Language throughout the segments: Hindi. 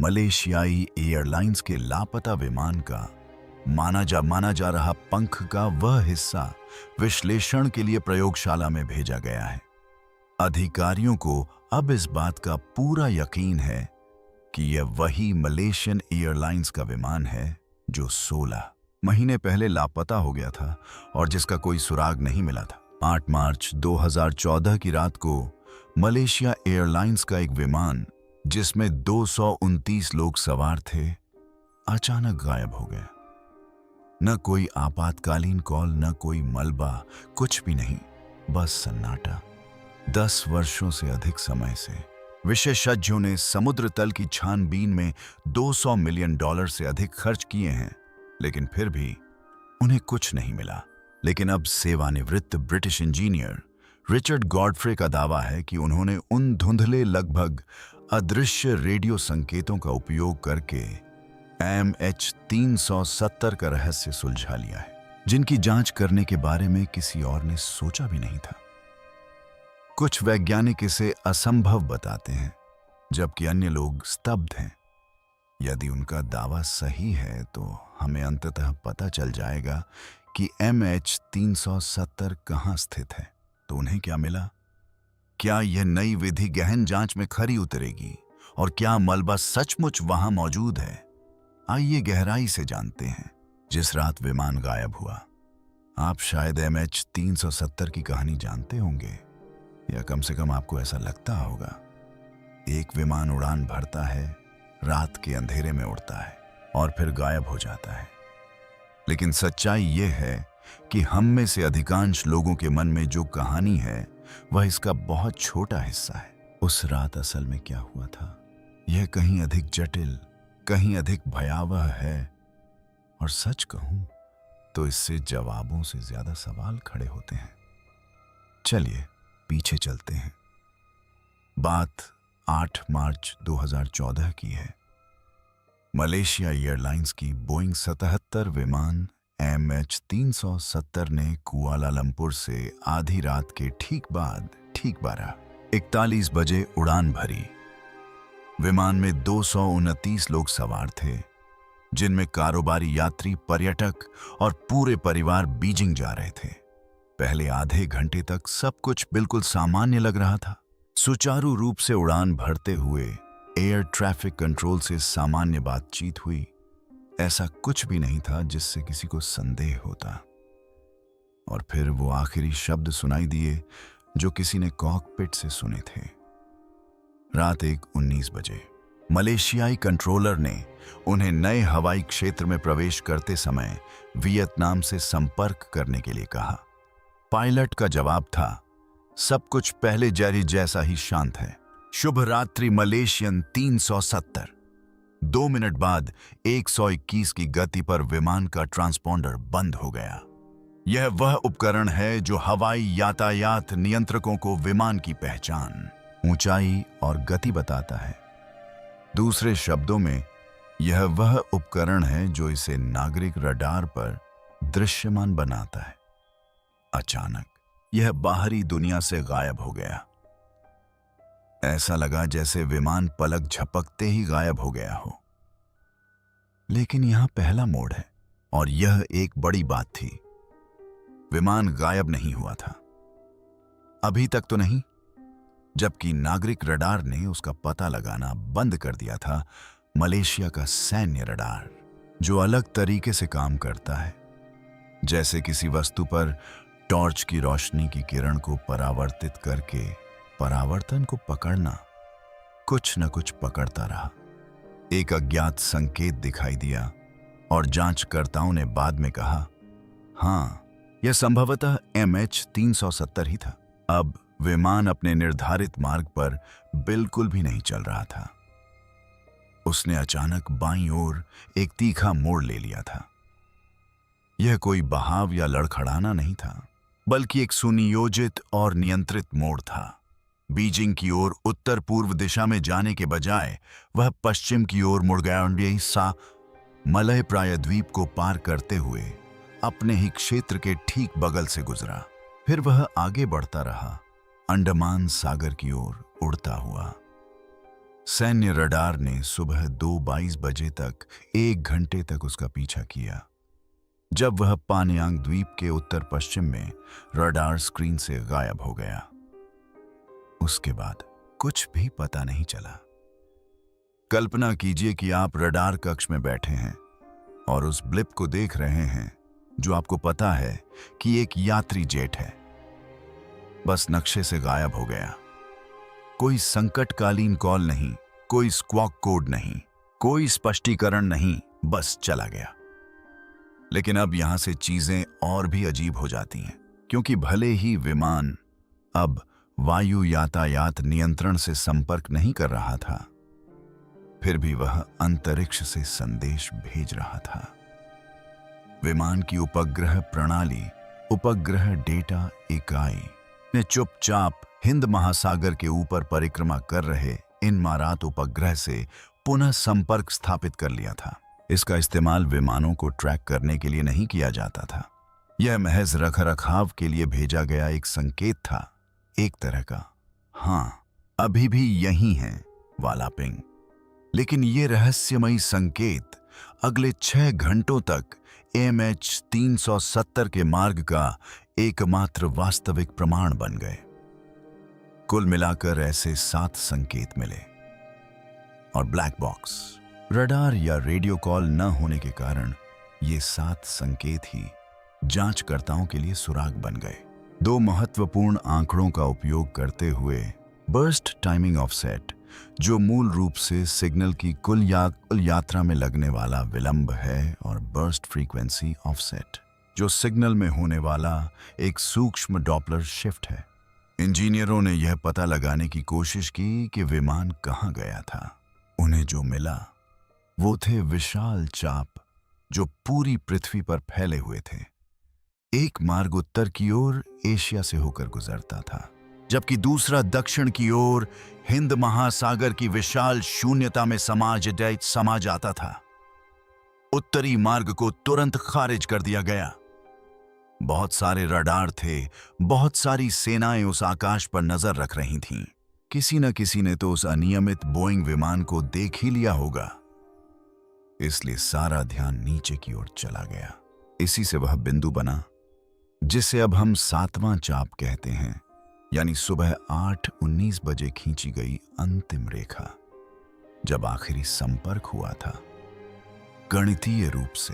मलेशियाई एयरलाइंस के लापता विमान का माना जा रहा पंख का वह हिस्सा विश्लेषण के लिए प्रयोगशाला में भेजा गया है। अधिकारियों को अब इस बात का पूरा यकीन है कि यह वही मलेशियन एयरलाइंस का विमान है जो 16 महीने पहले लापता हो गया था और जिसका कोई सुराग नहीं मिला था। 8 मार्च 2014 की रात को मलेशिया एयरलाइंस का एक विमान जिसमें 229 लोग सवार थे अचानक गायब हो गया। न कोई आपातकालीन कॉल, न कोई मलबा, कुछ भी नहीं, बस सन्नाटा। 10 वर्षों से अधिक समय से विशेषज्ञों ने समुद्र तल की छानबीन में $200 मिलियन से अधिक खर्च किए हैं, लेकिन फिर भी उन्हें कुछ नहीं मिला। लेकिन अब सेवानिवृत्त ब्रिटिश इंजीनियर रिचर्ड गॉडफ्रे का दावा है कि उन्होंने उन धुंधले, लगभग अदृश्य रेडियो संकेतों का उपयोग करके MH370 का रहस्य सुलझा लिया है, जिनकी जांच करने के बारे में किसी और ने सोचा भी नहीं था। कुछ वैज्ञानिक इसे असंभव बताते हैं, जबकि अन्य लोग स्तब्ध हैं। यदि उनका दावा सही है तो हमें अंततः पता चल जाएगा कि MH370 कहाँ स्थित है। तो उन्हें क्या मिला? क्या यह नई विधि गहन जांच में खरी उतरेगी? और क्या मलबा सचमुच वहां मौजूद है? आइए गहराई से जानते हैं। जिस रात विमान गायब हुआ, आप शायद MH370 की कहानी जानते होंगे, या कम से कम आपको ऐसा लगता होगा। एक विमान उड़ान भरता है, रात के अंधेरे में उड़ता है और फिर गायब हो जाता है। लेकिन सच्चाई यह है कि हम में से अधिकांश लोगों के मन में जो कहानी है वह इसका बहुत छोटा हिस्सा है। उस रात असल में क्या हुआ था, यह कहीं अधिक जटिल, कहीं अधिक भयावह है। और सच कहूं तो इससे जवाबों से ज्यादा सवाल खड़े होते हैं। चलिए पीछे चलते हैं। बात 8 मार्च 2014 की है। मलेशिया एयरलाइंस की बोइंग 77 विमान MH370 ने कुआलालंपुर से आधी रात के ठीक 12:41 बजे उड़ान भरी। विमान में 229 लोग सवार थे, जिनमें कारोबारी यात्री, पर्यटक और पूरे परिवार बीजिंग जा रहे थे। पहले आधे घंटे तक सब कुछ बिल्कुल सामान्य लग रहा था। सुचारू रूप से उड़ान भरते हुए एयर ट्रैफिक कंट्रोल से सामान्य बातचीत हुई। ऐसा कुछ भी नहीं था जिससे किसी को संदेह होता। और फिर वो आखिरी शब्द सुनाई दिए जो किसी ने कॉकपिट से सुने थे। रात 1:19 बजे मलेशियाई कंट्रोलर ने उन्हें नए हवाई क्षेत्र में प्रवेश करते समय वियतनाम से संपर्क करने के लिए कहा। पायलट का जवाब था, सब कुछ पहले जैरी जैसा ही शांत है। शुभ रात्रि मलेशियन 370। 2 मिनट बाद 121 की गति पर विमान का ट्रांसपॉन्डर बंद हो गया। यह वह उपकरण है जो हवाई यातायात नियंत्रकों को विमान की पहचान, ऊंचाई और गति बताता है। दूसरे शब्दों में, यह वह उपकरण है जो इसे नागरिक रडार पर दृश्यमान बनाता है। अचानक यह बाहरी दुनिया से गायब हो गया। ऐसा लगा जैसे विमान पलक झपकते ही गायब हो गया हो। लेकिन यहां पहला मोड़ है, और यह एक बड़ी बात थी। विमान गायब नहीं हुआ था, अभी तक तो नहीं, जबकि नागरिक रडार ने उसका पता लगाना बंद कर दिया था। मलेशिया का सैन्य रडार, जो अलग तरीके से काम करता है, जैसे किसी वस्तु पर टॉर्च की रोशनी की किरण को परावर्तित करके परावर्तन को पकड़ना, कुछ न कुछ पकड़ता रहा। एक अज्ञात संकेत दिखाई दिया और जांचकर्ताओं ने बाद में कहा, हाँ, यह संभवतः MH370 ही था। अब विमान अपने निर्धारित मार्ग पर बिल्कुल भी नहीं चल रहा था। उसने अचानक बाईं ओर एक तीखा मोड़ ले लिया था। यह कोई बहाव या लड़खड़ाना नहीं था, बल्कि एक सुनियोजित और नियंत्रित मोड़ था। बीजिंग की ओर उत्तर पूर्व दिशा में जाने के बजाय वह पश्चिम की ओर मुड़ गया और यही सा मलय प्रायद्वीप को पार करते हुए अपने ही क्षेत्र के ठीक बगल से गुजरा। फिर वह आगे बढ़ता रहा, अंडमान सागर की ओर उड़ता हुआ। सैन्य रडार ने सुबह 2:22 बजे तक 1 घंटे तक उसका पीछा किया। जब वह पान्यांग द्वीप के उत्तर पश्चिम में रडार स्क्रीन से गायब हो गया, उसके बाद कुछ भी पता नहीं चला। कल्पना कीजिए कि आप रडार कक्ष में बैठे हैं और उस ब्लिप को देख रहे हैं जो आपको पता है कि एक यात्री जेट है, बस नक्शे से गायब हो गया। कोई संकटकालीन कॉल नहीं, कोई स्क्वॉक कोड नहीं, कोई स्पष्टीकरण नहीं, बस चला गया। लेकिन अब यहां से चीजें और भी अजीब हो जाती हैं, क्योंकि भले ही विमान अब वायु यातायात नियंत्रण से संपर्क नहीं कर रहा था, फिर भी वह अंतरिक्ष से संदेश भेज रहा था। विमान की उपग्रह प्रणाली, उपग्रह डेटा इकाई ने चुपचाप हिंद महासागर के ऊपर परिक्रमा कर रहे इनमारात उपग्रह से पुनः संपर्क स्थापित कर लिया था। इसका इस्तेमाल विमानों को ट्रैक करने के लिए नहीं किया जाता था। यह महज रखरखाव के लिए भेजा गया एक संकेत था, एक तरह का हाँ अभी भी यही है वाला पिंग। लेकिन ये रहस्यमयी संकेत अगले 6 घंटों तक MH370 के मार्ग का एकमात्र वास्तविक प्रमाण बन गए। कुल मिलाकर ऐसे 7 संकेत मिले, और ब्लैक बॉक्स, रडार या रेडियो कॉल न होने के कारण ये 7 संकेत ही जांचकर्ताओं के लिए सुराग बन गए। 2 महत्वपूर्ण आंकड़ों का उपयोग करते हुए बर्स्ट टाइमिंग ऑफसेट, जो मूल रूप से सिग्नल की कुल यात्रा में लगने वाला विलंब है, और बर्स्ट फ्रीक्वेंसी ऑफसेट, जो सिग्नल में होने वाला एक सूक्ष्म डॉपलर शिफ्ट है। इंजीनियरों ने यह पता लगाने की कोशिश की कि विमान कहाँ गया था। उन्हें जो मिला वो थे विशाल चाप जो पूरी पृथ्वी पर फैले हुए थे। एक मार्ग उत्तर की ओर एशिया से होकर गुजरता था, जबकि दूसरा दक्षिण की ओर हिंद महासागर की विशाल शून्यता में समा जाता था। उत्तरी मार्ग को तुरंत खारिज कर दिया गया। बहुत सारे रडार थे, बहुत सारी सेनाएं उस आकाश पर नजर रख रही थीं। किसी न किसी ने तो उस अनियमित बोइंग विमान को देख ही लिया होगा, इसलिए सारा ध्यान नीचे की ओर चला गया। इसी से वह बिंदु बना जिसे अब हम 7वां चाप कहते हैं, यानी सुबह 8:19 बजे खींची गई अंतिम रेखा, जब आखिरी संपर्क हुआ था। गणितीय रूप से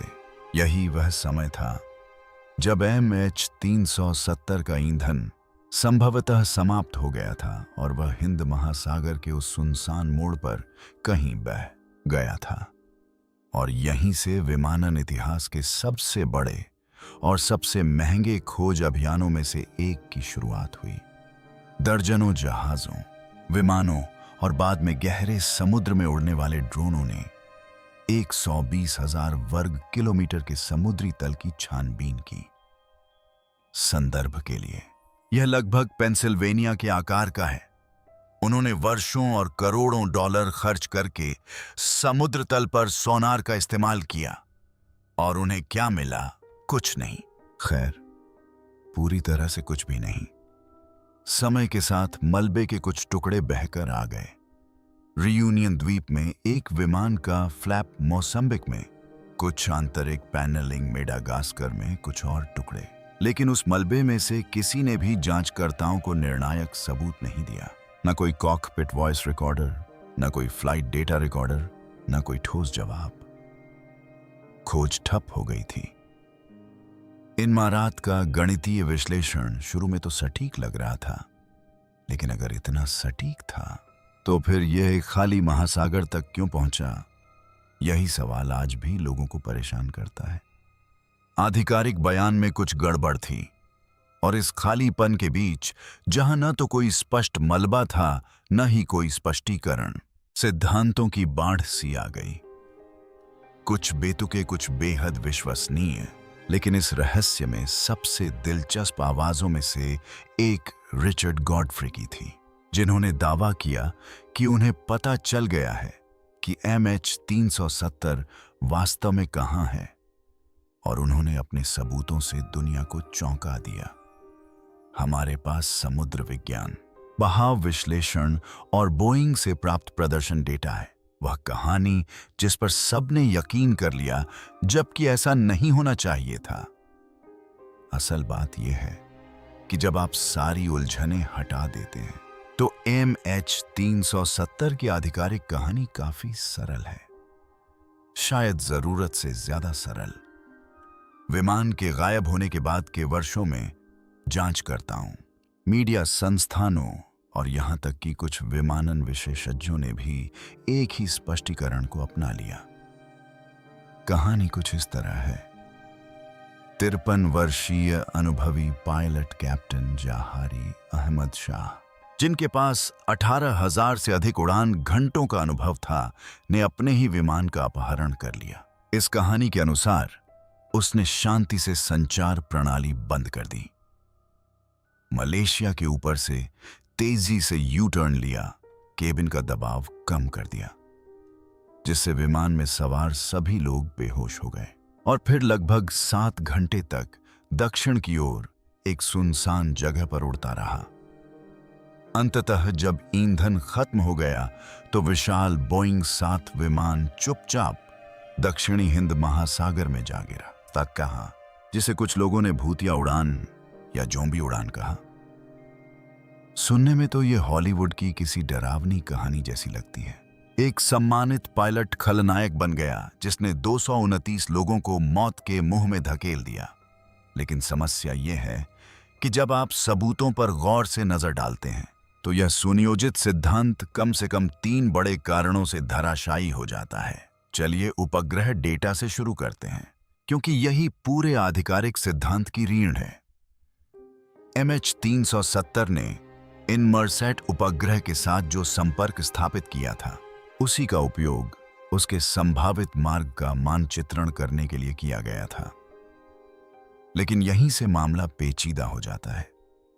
यही वह समय था जब MH370 का ईंधन संभवतः समाप्त हो गया था और वह हिंद महासागर के उस सुनसान मोड़ पर कहीं बह गया था। और यहीं से विमानन इतिहास के सबसे बड़े और सबसे महंगे खोज अभियानों में से एक की शुरुआत हुई। दर्जनों जहाजों, विमानों और बाद में गहरे समुद्र में उड़ने वाले ड्रोनों ने 120,000 वर्ग किलोमीटर के समुद्री तल की छानबीन की। संदर्भ के लिए, यह लगभग पेंसिल्वेनिया के आकार का है। उन्होंने वर्षों और करोड़ों डॉलर खर्च करके समुद्र तल पर सोनार का इस्तेमाल किया, और उन्हें क्या मिला? कुछ नहीं। खैर, पूरी तरह से कुछ भी नहीं। समय के साथ मलबे के कुछ टुकड़े बहकर आ गए। रियूनियन द्वीप में एक विमान का फ्लैप मोसम्बिक में, कुछ आंतरिक पैनलिंग मेडागास्कर में कुछ और टुकड़े। लेकिन उस मलबे में से किसी ने भी जांचकर्ताओं को निर्णायक सबूत नहीं दिया। न कोई कॉकपिट वॉइस रिकॉर्डर, न कोई फ्लाइट डेटा रिकॉर्डर, न कोई ठोस जवाब। खोज ठप हो गई थी। इनमारात का गणितीय विश्लेषण शुरू में तो सटीक लग रहा था, लेकिन अगर इतना सटीक था तो फिर यह खाली महासागर तक क्यों पहुंचा? यही सवाल आज भी लोगों को परेशान करता है। आधिकारिक बयान में कुछ गड़बड़ थी, और इस खालीपन के बीच, जहां न तो कोई स्पष्ट मलबा था न ही कोई स्पष्टीकरण, सिद्धांतों की बाढ़ सी आ गई। कुछ बेतुके, कुछ बेहद विश्वसनीय, लेकिन इस रहस्य में सबसे दिलचस्प आवाजों में से एक रिचर्ड गॉडफ्री की थी, जिन्होंने दावा किया कि उन्हें पता चल गया है कि MH370 वास्तव में कहां है, और उन्होंने अपने सबूतों से दुनिया को चौंका दिया। हमारे पास समुद्र विज्ञान, बहाव विश्लेषण और बोइंग से प्राप्त प्रदर्शन डेटा है। वह कहानी जिस पर सबने यकीन कर लिया, जबकि ऐसा नहीं होना चाहिए था। असल बात यह है कि जब आप सारी उलझनें हटा देते हैं तो MH370 की आधिकारिक कहानी काफी सरल है, शायद जरूरत से ज्यादा सरल। विमान के गायब होने के बाद के वर्षों में जांचकर्ताओं, मीडिया संस्थानों और यहां तक कि कुछ विमानन विशेषज्ञों ने भी एक ही स्पष्टीकरण को अपना लिया। कहानी कुछ इस तरह है। 53 वर्षीय अनुभवी पायलट कैप्टन जहारी अहमद शाह, जिनके पास 18,000 से अधिक उड़ान घंटों का अनुभव था, ने अपने ही विमान का अपहरण कर लिया। इस कहानी के अनुसार उसने शांति से संचार प्रणाली बंद कर दी, मलेशिया के ऊपर से तेजी से यू टर्न लिया, केबिन का दबाव कम कर दिया, जिससे विमान में सवार सभी लोग बेहोश हो गए और फिर लगभग 7 घंटे तक दक्षिण की ओर एक सुनसान जगह पर उड़ता रहा। अंततः जब ईंधन खत्म हो गया तो विशाल बोइंग 7 विमान चुपचाप दक्षिणी हिंद महासागर में जा गिरा। तक कहा, जिसे कुछ लोगों ने भूतिया उड़ान या ज़ॉम्बी उड़ान कहा। सुनने में तो ये हॉलीवुड की किसी डरावनी कहानी जैसी लगती है। एक सम्मानित पायलट खलनायक बन गया जिसने 229 लोगों को मौत के मुंह में धकेल दिया। लेकिन समस्या यह है कि जब आप सबूतों पर गौर से नजर डालते हैं तो यह सुनियोजित सिद्धांत कम से कम 3 बड़े कारणों से धराशायी हो जाता है। चलिए उपग्रह डेटा से शुरू करते हैं, क्योंकि यही पूरे आधिकारिक सिद्धांत की रीढ़ है। MH370 ने इनमरसैट उपग्रह के साथ जो संपर्क स्थापित किया था, उसी का उपयोग उसके संभावित मार्ग का मानचित्रण करने के लिए किया गया था। लेकिन यहीं से मामला पेचीदा हो जाता है।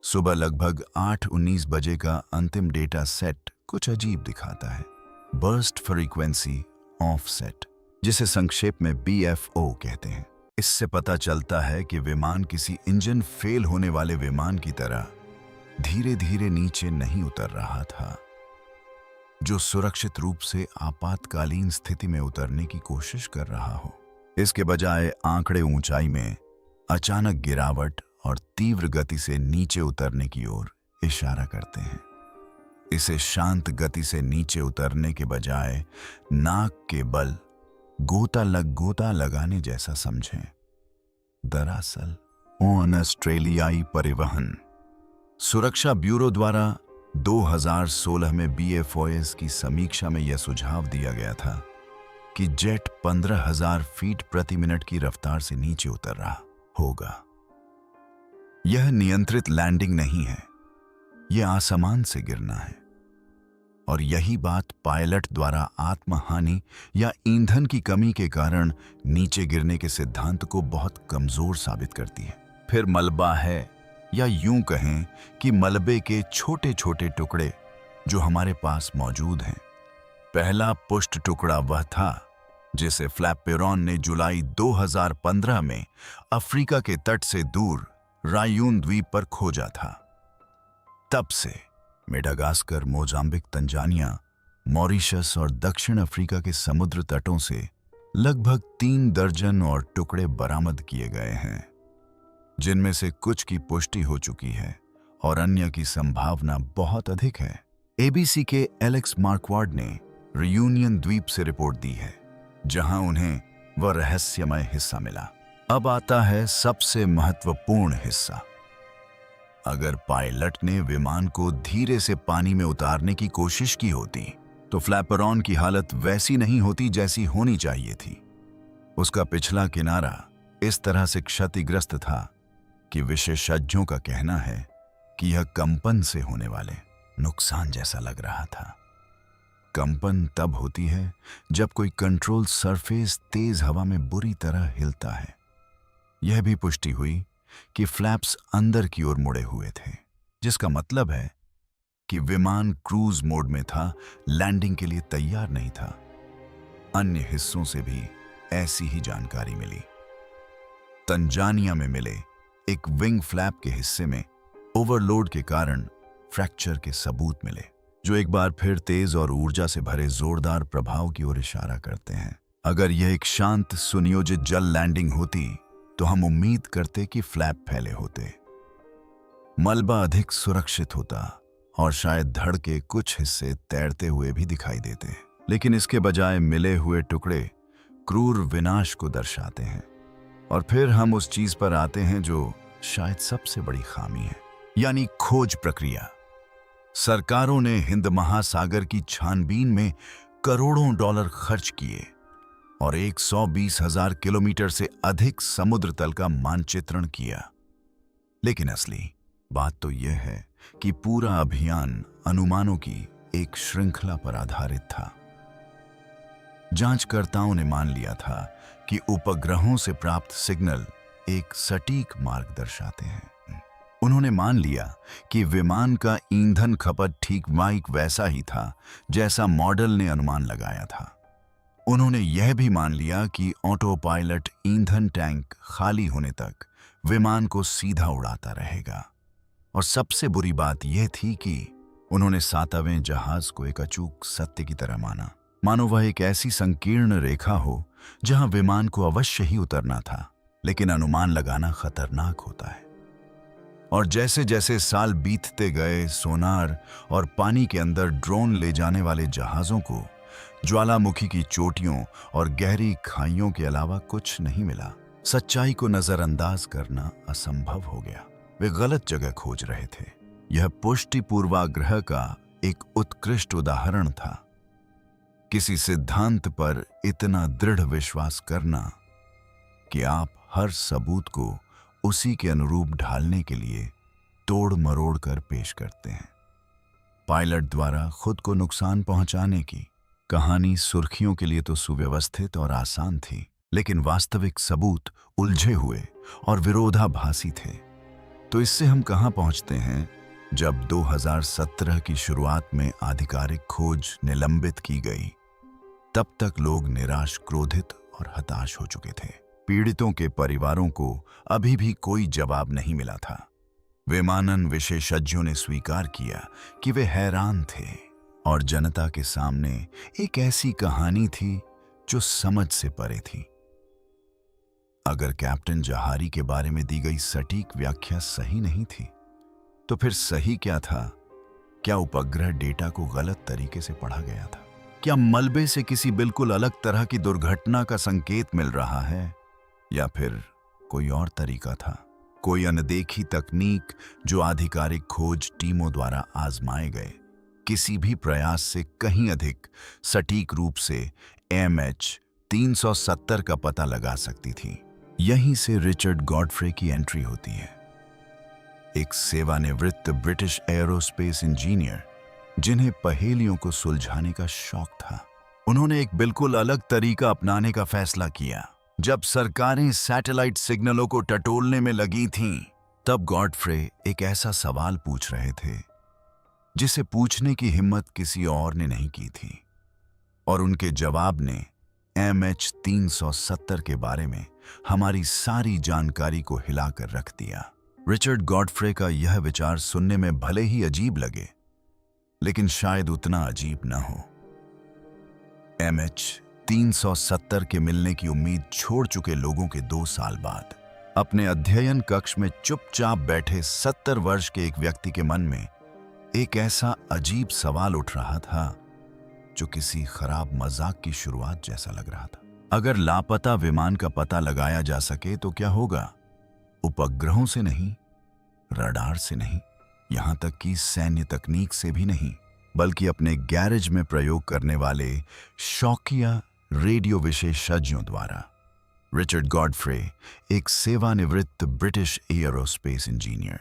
सुबह लगभग 8:19 बजे का अंतिम डेटा सेट कुछ अजीब दिखाता है। बर्स्ट फ्रीक्वेंसी ऑफसेट, जिसे संक्षेप में BFO कहते हैं। इससे पता चलता है कि विमान किसी इंजन फेल होने वाले विमान की तरह धीरे धीरे नीचे नहीं उतर रहा था, जो सुरक्षित रूप से आपातकालीन स्थिति में उतरने की कोशिश कर रहा हो। इसके बजाय आंकड़े ऊंचाई में अचानक गिरावट और तीव्र गति से नीचे उतरने की ओर इशारा करते हैं। इसे शांत गति से नीचे उतरने के बजाय नाक के बल गोता लगाने जैसा समझें। दरअसल ऑस्ट्रेलियाई परिवहन सुरक्षा ब्यूरो द्वारा 2016 में BFOS की समीक्षा में यह सुझाव दिया गया था कि जेट 15,000 फीट प्रति मिनट की रफ्तार से नीचे उतर रहा होगा। यह नियंत्रित लैंडिंग नहीं है, यह आसमान से गिरना है। और यही बात पायलट द्वारा आत्महानि या ईंधन की कमी के कारण नीचे गिरने के सिद्धांत को बहुत कमजोर साबित करती है। फिर मलबा है, या यूं कहें कि मलबे के छोटे छोटे टुकड़े जो हमारे पास मौजूद हैं। पहला पुष्ट टुकड़ा वह था जिसे फ्लैपेरॉन ने जुलाई 2015 में अफ्रीका के तट से दूर रायून द्वीप पर खोजा था। तब से मेडागास्कर, मोजाम्बिक, तंजानिया, मॉरिशस और दक्षिण अफ्रीका के समुद्र तटों से लगभग 3 दर्जन और टुकड़े बरामद किए गए हैं, जिनमें से कुछ की पुष्टि हो चुकी है और अन्य की संभावना बहुत अधिक है। ABC के एलेक्स मार्क्वार्ड ने रियूनियन द्वीप से रिपोर्ट दी है, जहां उन्हें वह रहस्यमय हिस्सा मिला। अब आता है सबसे महत्वपूर्ण हिस्सा। अगर पायलट ने विमान को धीरे से पानी में उतारने की कोशिश की होती तो फ्लैपेरॉन की हालत वैसी नहीं होती जैसी होनी चाहिए थी। उसका पिछला किनारा इस तरह से क्षतिग्रस्त था कि विशेषज्ञों का कहना है कि यह कंपन से होने वाले नुकसान जैसा लग रहा था। कंपन तब होती है जब कोई कंट्रोल सरफेस तेज हवा में बुरी तरह हिलता है। यह भी पुष्टि हुई कि फ्लैप्स अंदर की ओर मुड़े हुए थे, जिसका मतलब है कि विमान क्रूज मोड में था, लैंडिंग के लिए तैयार नहीं था। अन्य हिस्सों से भी ऐसी ही जानकारी मिली। तंजानिया में मिले एक विंग फ्लैप के हिस्से में ओवरलोड के कारण फ्रैक्चर के सबूत मिले, जो एक बार फिर तेज और ऊर्जा से भरे जोरदार प्रभाव की ओर इशारा करते हैं। अगर यह एक शांत सुनियोजित जल लैंडिंग होती तो हम उम्मीद करते कि फ्लैप फैले होते, मलबा अधिक सुरक्षित होता और शायद धड़ के कुछ हिस्से तैरते हुए भी दिखाई देते। लेकिन इसके बजाय मिले हुए टुकड़े क्रूर विनाश को दर्शाते हैं। और फिर हम उस चीज पर आते हैं जो शायद सबसे बड़ी खामी है, यानी खोज प्रक्रिया। सरकारों ने हिंद महासागर की छानबीन में करोड़ों डॉलर खर्च किए और 120,000 किलोमीटर से अधिक समुद्र तल का मानचित्रण किया। लेकिन असली बात तो यह है कि पूरा अभियान अनुमानों की एक श्रृंखला पर आधारित था। जांचकर्ताओं ने मान लिया था कि उपग्रहों से प्राप्त सिग्नल एक सटीक मार्ग दर्शाते हैं। उन्होंने मान लिया कि विमान का ईंधन खपत ठीक वैसा ही था जैसा मॉडल ने अनुमान लगाया था। उन्होंने यह भी मान लिया कि ऑटो पायलट ईंधन टैंक खाली होने तक विमान को सीधा उड़ाता रहेगा। और सबसे बुरी बात यह थी कि उन्होंने सातवें जहाज को एक अचूक सत्य की तरह माना, मानो वह एक ऐसी संकीर्ण रेखा हो जहां विमान को अवश्य ही उतरना था, लेकिन अनुमान लगाना खतरनाक होता है। और जैसे जैसे साल बीतते गए, सोनार और पानी के अंदर ड्रोन ले जाने वाले जहाजों को ज्वालामुखी की चोटियों और गहरी खाइयों के अलावा कुछ नहीं मिला। सच्चाई को नजरअंदाज करना असंभव हो गया। वे गलत जगह खोज रहे थे। यह पुष्टि पूर्वाग्रह का एक उत्कृष्ट उदाहरण था। किसी सिद्धांत पर इतना दृढ़ विश्वास करना कि आप हर सबूत को उसी के अनुरूप ढालने के लिए तोड़ मरोड़ कर पेश करते हैं। पायलट द्वारा खुद को नुकसान पहुंचाने की कहानी सुर्खियों के लिए तो सुव्यवस्थित और आसान थी, लेकिन वास्तविक सबूत उलझे हुए और विरोधाभासी थे। तो इससे हम कहां पहुंचते हैं, जब 2017 की शुरुआत में आधिकारिक खोज निलंबित की गई, तब तक लोग निराश, क्रोधित और हताश हो चुके थे। पीड़ितों के परिवारों को अभी भी कोई जवाब नहीं मिला था। विमानन विशेषज्ञों ने स्वीकार किया कि वे हैरान थे और जनता के सामने एक ऐसी कहानी थी जो समझ से परे थी। अगर कैप्टन जहारी के बारे में दी गई सटीक व्याख्या सही नहीं थी, तो फिर सही क्या था? क्या उपग्रह डेटा को गलत तरीके से पढ़ा गया था? क्या मलबे से किसी बिल्कुल अलग तरह की दुर्घटना का संकेत मिल रहा है? या फिर कोई और तरीका था, कोई अनदेखी तकनीक जो आधिकारिक खोज टीमों द्वारा आजमाए गए किसी भी प्रयास से कहीं अधिक सटीक रूप से MH370 का पता लगा सकती थी? यहीं से रिचर्ड गॉडफ्रे की एंट्री होती है, एक सेवानिवृत्त ब्रिटिश एयरोस्पेस इंजीनियर जिन्हें पहेलियों को सुलझाने का शौक था। उन्होंने एक बिल्कुल अलग तरीका अपनाने का फैसला किया। जब सरकारें सैटेलाइट सिग्नलों को टटोलने में लगी थीं, तब गॉडफ्रे एक ऐसा सवाल पूछ रहे थे जिसे पूछने की हिम्मत किसी और ने नहीं की थी, और उनके जवाब ने MH370 के बारे में हमारी सारी जानकारी को हिलाकर रख दिया। रिचर्ड गॉडफ्रे का यह विचार सुनने में भले ही अजीब लगे, लेकिन शायद उतना अजीब न हो। MH370 के मिलने की उम्मीद छोड़ चुके लोगों के 2 साल बाद अपने अध्ययन कक्ष में चुपचाप बैठे 70 वर्ष के एक व्यक्ति के मन में एक ऐसा अजीब सवाल उठ रहा था जो किसी खराब मजाक की शुरुआत जैसा लग रहा था। अगर लापता विमान का पता लगाया जा सके तो क्या होगा? उपग्रहों से नहीं, रडार से नहीं, यहां तक कि सैन्य तकनीक से भी नहीं, बल्कि अपने गैरेज में प्रयोग करने वाले शौकिया रेडियो विशेषज्ञों द्वारा। रिचर्ड गॉडफ्रे, एक सेवानिवृत्त ब्रिटिश एयरोस्पेस इंजीनियर,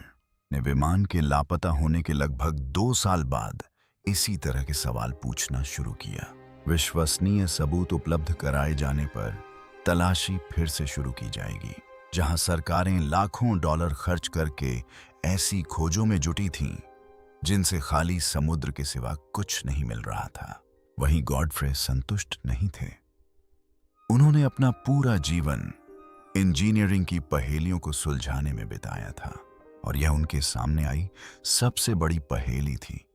ने विमान के लापता होने के लगभग 2 साल बाद इसी तरह के सवाल पूछना शुरू किया। विश्वसनीय सबूत उपलब्ध कराए जाने पर तलाशी फिर से शुरू की जाएगी। जहां सरकारें लाखों डॉलर खर्च करके ऐसी खोजों में जुटी थीं जिनसे खाली समुद्र के सिवा कुछ नहीं मिल रहा था, वहीं गॉडफ्रे संतुष्ट नहीं थे। उन्होंने अपना पूरा जीवन इंजीनियरिंग की पहेलियों को सुलझाने में बिताया था। और यह उनके सामने आई सबसे बड़ी पहेली थी।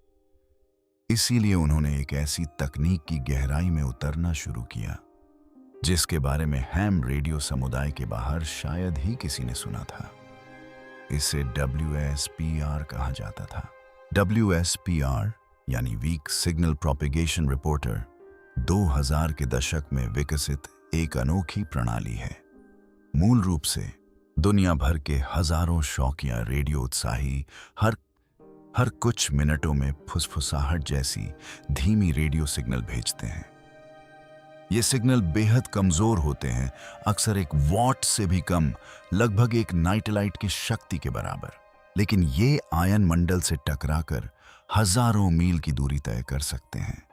इसीलिए उन्होंने एक ऐसी तकनीक की गहराई में उतरना शुरू किया जिसके बारे में हैम रेडियो समुदाय के बाहर शायद ही किसी ने सुना था। इसे WSPR कहा जाता था। WSPR यानी वीक सिग्नल प्रोपेगेशन रिपोर्टर 2000 के दशक में विकसित एक अनोखी प्रणाली है। मूल रूप से दुनिया भर के हजारों शौकिया रेडियो उत्साही हर कुछ मिनटों में फुसफुसाहट जैसी धीमी रेडियो सिग्नल भेजते हैं। ये सिग्नल बेहद कमजोर होते हैं, अक्सर 1 वॉट से भी कम, लगभग एक नाइटलाइट की शक्ति के बराबर। लेकिन ये आयन मंडल से टकराकर हजारों मील की दूरी तय कर सकते हैं।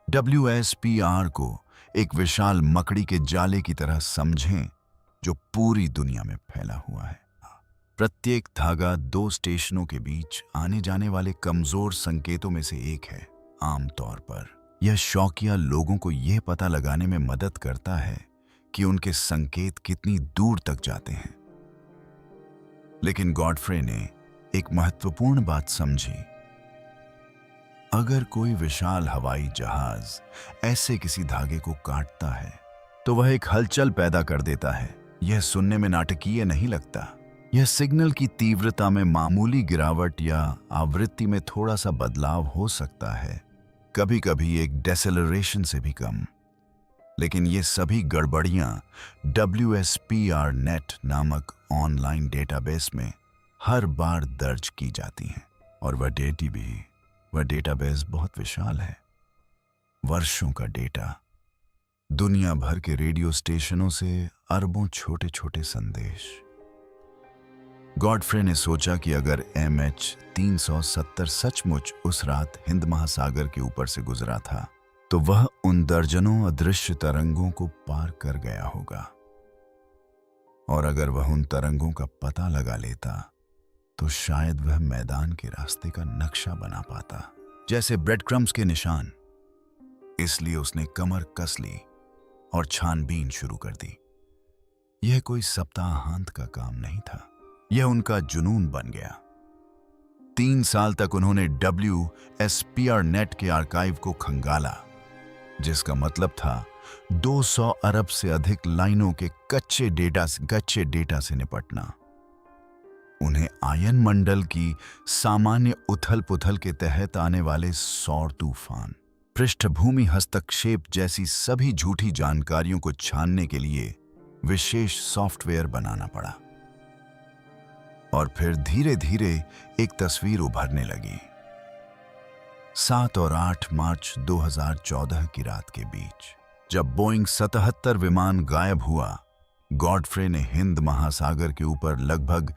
WSPR को एक विशाल मकड़ी के जाले की तरह समझें जो पूरी दुनिया में फैला हुआ है। प्रत्येक धागा 2 स्टेशनों के बीच आने जाने वाले कमजोर संकेतों में से एक है। आमतौर पर यह शौकिया लोगों को यह पता लगाने में मदद करता है कि उनके संकेत कितनी दूर तक जाते हैं। लेकिन गॉडफ्रे ने एक महत्वपूर्ण बात समझी। अगर कोई विशाल हवाई जहाज ऐसे किसी धागे को काटता है तो वह एक हलचल पैदा कर देता है। यह सुनने में नाटकीय नहीं लगता। यह सिग्नल की तीव्रता में मामूली गिरावट या आवृत्ति में थोड़ा सा बदलाव हो सकता है, कभी कभी एक डेसेलरेशन से भी कम। लेकिन ये सभी गड़बड़ियां WSPR नेट नामक ऑनलाइन डेटाबेस में हर बार दर्ज की जाती हैं। और वह डेटाबेस बहुत विशाल है। वर्षों का डेटा, दुनिया भर के रेडियो स्टेशनों से अरबों छोटे छोटे संदेश। गॉडफ्रे ने सोचा कि अगर MH370 सचमुच उस रात हिंद महासागर के ऊपर से गुजरा था तो वह उन दर्जनों अदृश्य तरंगों को पार कर गया होगा। और अगर वह उन तरंगों का पता लगा लेता तो शायद वह मैदान के रास्ते का नक्शा बना पाता, जैसे ब्रेड क्रम्स के निशान। इसलिए उसने कमर कस ली और छानबीन शुरू कर दी। यह कोई सप्ताहांत का काम नहीं था, यह उनका जुनून बन गया। 3 साल तक उन्होंने WSPR नेट के आर्काइव को खंगाला, जिसका मतलब था 200 अरब से अधिक लाइनों के कच्चे डेटा से निपटना। उन्हें आयन मंडल की सामान्य उथल पुथल के तहत आने वाले सौर तूफान, पृष्ठभूमि हस्तक्षेप जैसी सभी झूठी जानकारियों को छानने के लिए विशेष सॉफ्टवेयर बनाना पड़ा। और फिर धीरे धीरे एक तस्वीर उभरने लगी। 7 और 8 मार्च 2014 की रात के बीच, जब बोइंग 77 विमान गायब हुआ, गॉडफ्रे ने हिंद महासागर के ऊपर लगभग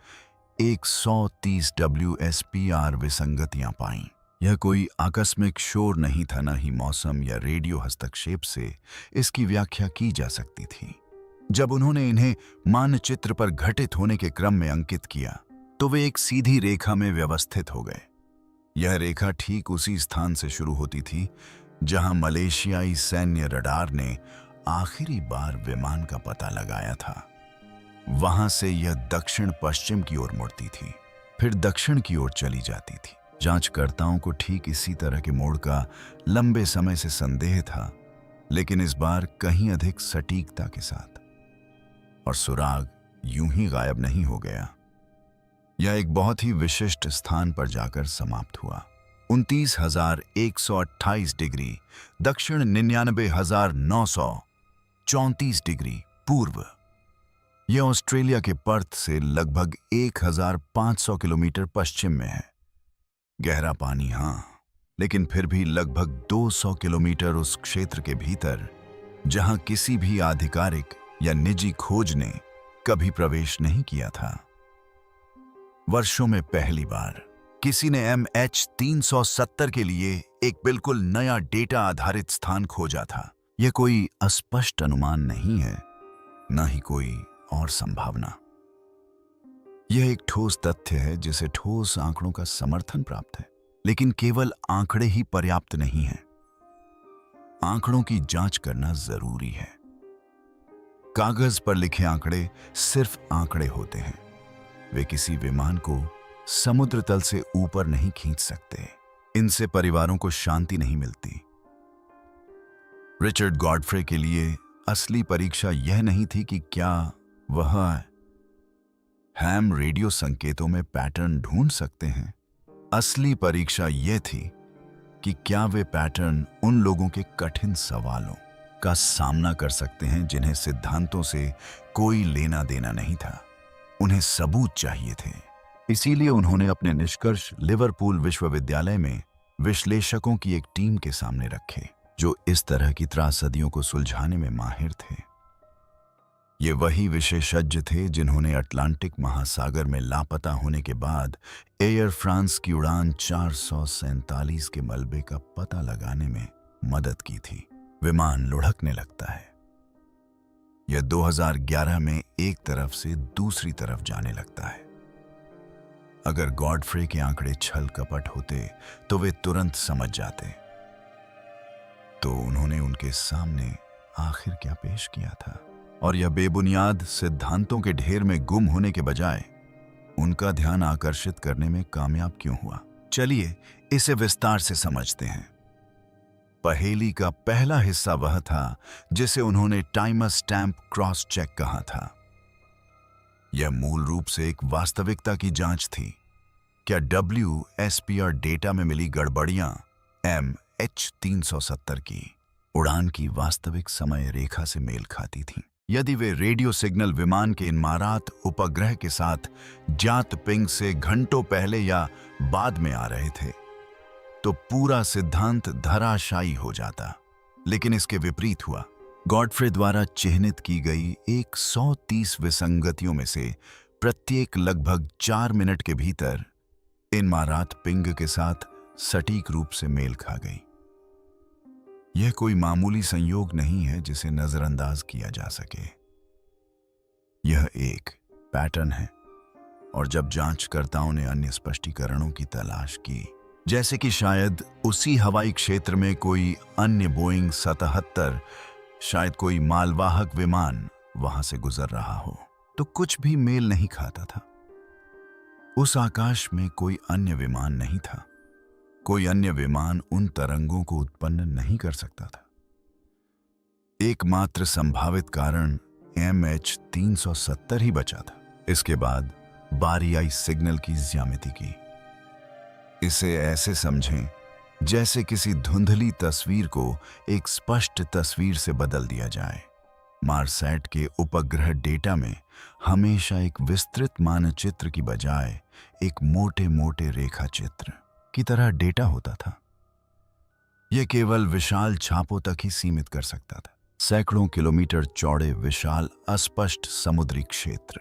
130 WSPR विसंगतियां पाईं। यह कोई आकस्मिक शोर नहीं था, न ही मौसम या रेडियो हस्तक्षेप से इसकी व्याख्या की जा सकती थी। जब उन्होंने इन्हें मानचित्र पर घटित होने के क्रम में अंकित किया तो वे एक सीधी रेखा में व्यवस्थित हो गए। यह रेखा ठीक उसी स्थान से शुरू होती थी जहां मलेशियाई सैन्य रडार ने आखिरी बार विमान का पता लगाया था। वहां से यह दक्षिण पश्चिम की ओर मुड़ती थी, फिर दक्षिण की ओर चली जाती थी। जांचकर्ताओं को ठीक इसी तरह के मोड़ का लंबे समय से संदेह था, लेकिन इस बार कहीं अधिक सटीकता के साथ। और सुराग यूं ही गायब नहीं हो गया। यह एक बहुत ही विशिष्ट स्थान पर जाकर समाप्त हुआ। 29,128 डिग्री दक्षिण, 99,934 डिग्री पूर्व। यह ऑस्ट्रेलिया के पर्थ से लगभग 1,500 किलोमीटर पश्चिम में है। गहरा पानी हाँ, लेकिन फिर भी लगभग 200 किलोमीटर उस क्षेत्र के भीतर जहां किसी भी आधिकारिक या निजी खोज ने कभी प्रवेश नहीं किया था। वर्षों में पहली बार किसी ने MH370 के लिए एक बिल्कुल नया डेटा आधारित स्थान खोजा था। यह कोई अस्पष्ट अनुमान नहीं है, न ही कोई और संभावना। यह एक ठोस तथ्य है जिसे ठोस आंकड़ों का समर्थन प्राप्त है। लेकिन केवल आंकड़े ही पर्याप्त नहीं है, आंकड़ों की जांच करना जरूरी है। कागज पर लिखे आंकड़े सिर्फ आंकड़े होते हैं, वे किसी विमान को समुद्र तल से ऊपर नहीं खींच सकते। इनसे परिवारों को शांति नहीं मिलती। रिचर्ड गॉडफ्रे के लिए असली परीक्षा यह नहीं थी कि क्या वह हैम रेडियो संकेतों में पैटर्न ढूंढ सकते हैं। असली परीक्षा यह थी कि क्या वे पैटर्न उन लोगों के कठिन सवालों का सामना कर सकते हैं जिन्हें सिद्धांतों से कोई लेना देना नहीं था। उन्हें सबूत चाहिए थे। इसीलिए उन्होंने अपने निष्कर्ष लिवरपूल विश्वविद्यालय में विश्लेषकों की एक टीम के सामने रखे जो इस तरह की त्रासदियों को सुलझाने में माहिर थे। ये वही विशेषज्ञ थे जिन्होंने अटलांटिक महासागर में लापता होने के बाद एयर फ्रांस की उड़ान 447 के मलबे का पता लगाने में मदद की थी। विमान लुढ़कने लगता है। यह 2011 में एक तरफ से दूसरी तरफ जाने लगता है। अगर गॉडफ्रे के आंकड़े छल कपट होते तो वे तुरंत समझ जाते। तो उन्होंने उनके सामने आखिर क्या पेश किया था? और यह बेबुनियाद सिद्धांतों के ढेर में गुम होने के बजाय उनका ध्यान आकर्षित करने में कामयाब क्यों हुआ? चलिए इसे विस्तार से समझते हैं। पहेली का पहला हिस्सा वह था जिसे उन्होंने टाइमर स्टैंप क्रॉस चेक कहा था। यह मूल रूप से एक वास्तविकता की जांच थी। क्या WSPR डेटा में मिली गड़बड़ियां MH370 की उड़ान की वास्तविक समय रेखा से मेल खाती थीं? यदि वे रेडियो सिग्नल विमान के इनमारात उपग्रह के साथ ज्ञात पिंग से घंटों पहले या बाद में आ रहे थे तो पूरा सिद्धांत धराशायी हो जाता। लेकिन इसके विपरीत हुआ। गॉडफ्रे द्वारा चिह्नित की गई 130 विसंगतियों में से प्रत्येक लगभग 4 मिनट के भीतर इनमारात पिंग के साथ सटीक रूप से मेल खा गई। यह कोई मामूली संयोग नहीं है जिसे नजरअंदाज किया जा सके। यह एक पैटर्न है। और जब जांचकर्ताओं ने अन्य स्पष्टीकरणों की तलाश की, जैसे कि शायद उसी हवाई क्षेत्र में कोई अन्य बोइंग 77, शायद कोई मालवाहक विमान वहां से गुजर रहा हो, तो कुछ भी मेल नहीं खाता था। उस आकाश में कोई अन्य विमान नहीं था। कोई अन्य विमान उन तरंगों को उत्पन्न नहीं कर सकता था। एकमात्र संभावित कारण MH370 ही बचा था। इसके बाद बारी आई सिग्नल की ज्यामिति की। इसे ऐसे समझें जैसे किसी धुंधली तस्वीर को एक स्पष्ट तस्वीर से बदल दिया जाए। मारसैट के उपग्रह डेटा में हमेशा एक विस्तृत मानचित्र की बजाय एक मोटे मोटे रेखा चित्र की तरह डेटा होता था। यह केवल विशाल छापों तक ही सीमित कर सकता था। सैकड़ों किलोमीटर चौड़े विशाल अस्पष्ट समुद्री क्षेत्र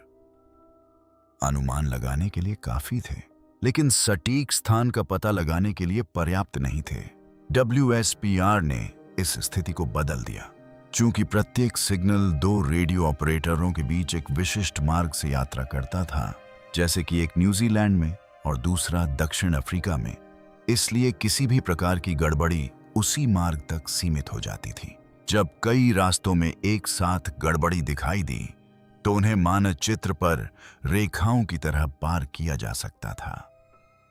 अनुमान लगाने के लिए काफी थे, लेकिन सटीक स्थान का पता लगाने के लिए पर्याप्त नहीं थे। WSPR ने इस स्थिति को बदल दिया। चूंकि प्रत्येक सिग्नल 2 रेडियो ऑपरेटरों के बीच एक विशिष्ट मार्ग से यात्रा करता था, जैसे कि एक न्यूजीलैंड में और दूसरा दक्षिण अफ्रीका में, इसलिए किसी भी प्रकार की गड़बड़ी उसी मार्ग तक सीमित हो जाती थी। जब कई रास्तों में एक साथ गड़बड़ी दिखाई दी तो उन्हें मानचित्र पर रेखाओं की तरह पार किया जा सकता था।